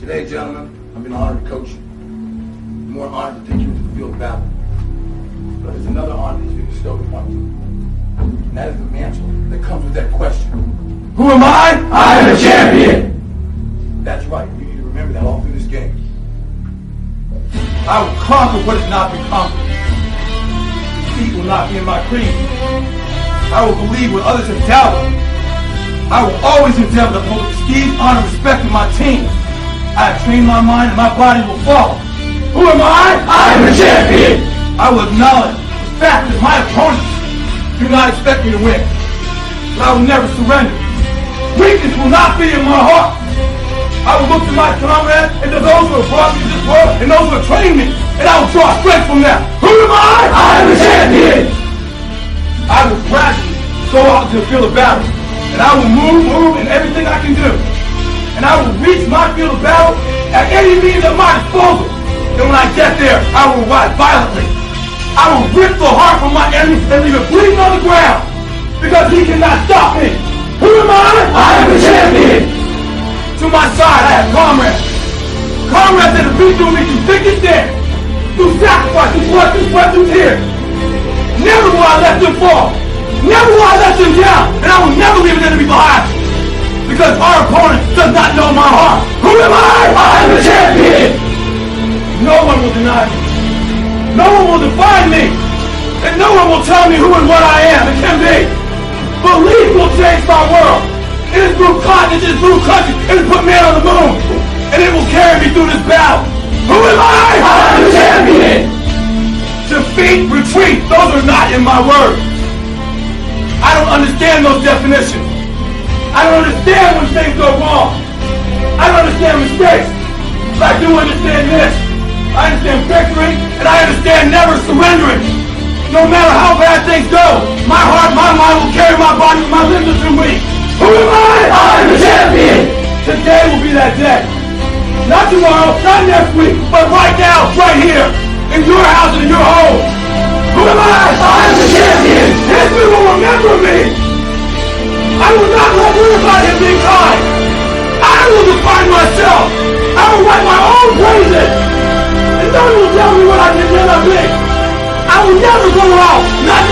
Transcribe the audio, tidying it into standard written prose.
Today, gentlemen, I've been honored to coach you. More honored to take you into the field of battle. But there's another honor that's been bestowed upon you. And that is the mantle that comes with that question. Who am I? I am a champion! That's right. You need to remember that all through this game. I will conquer what has not been conquered. Defeat will not be in my creed. I will believe what others have doubted. I will always endeavor to hold prestige, honor, and respect in my team. I have trained my mind and my body will follow. Who am I? I am a champion! I will acknowledge the fact that my opponents do not expect me to win. But I will never surrender. Weakness will not be in my heart. I will look to my comrades and to those who have brought me to this world and those who have trained me, and I will draw strength from them. Who am I? I am a champion! I will gradually go out into the field of battle, and I will move in everything I can do. And I will reach my field of battle at any means at my disposal. And when I get there, I will rise violently. I will rip the heart from my enemy and leave it bleeding on the ground, because he cannot stop me. Who am I? I am a champion! To my side, I have comrades. Comrades that have been through me through thick and thin, through sacrifice, through blood, through sweat, through tears. Never will I let them fall. Never will I let them down. And I will never leave an enemy behind. Because our opponent does not know my heart. Who am I? I am a champion! No one will deny me. No one will define me. And no one will tell me who and what I am and can be. Belief will change my world. It is through continents, it is through countries, it has put man on the moon. And it will carry me through this battle. Who am I? I am a champion! Defeat, retreat, those are not in my words. I don't understand those definitions. I don't understand when things go wrong. I don't understand mistakes. But I do understand this. I understand victory, and I understand never surrendering. No matter how bad things go, my heart, my mind will carry my body when my limbs are too weak. Who am I? I am a champion! Today will be that day. Not tomorrow, not next week, but right now, right here, in your house and in your home. Who am I? I am a champion! History will remember me. I will not let anybody be kind. I will define myself. I will write my own praises. And no one will tell me what I can never be. I will never go out not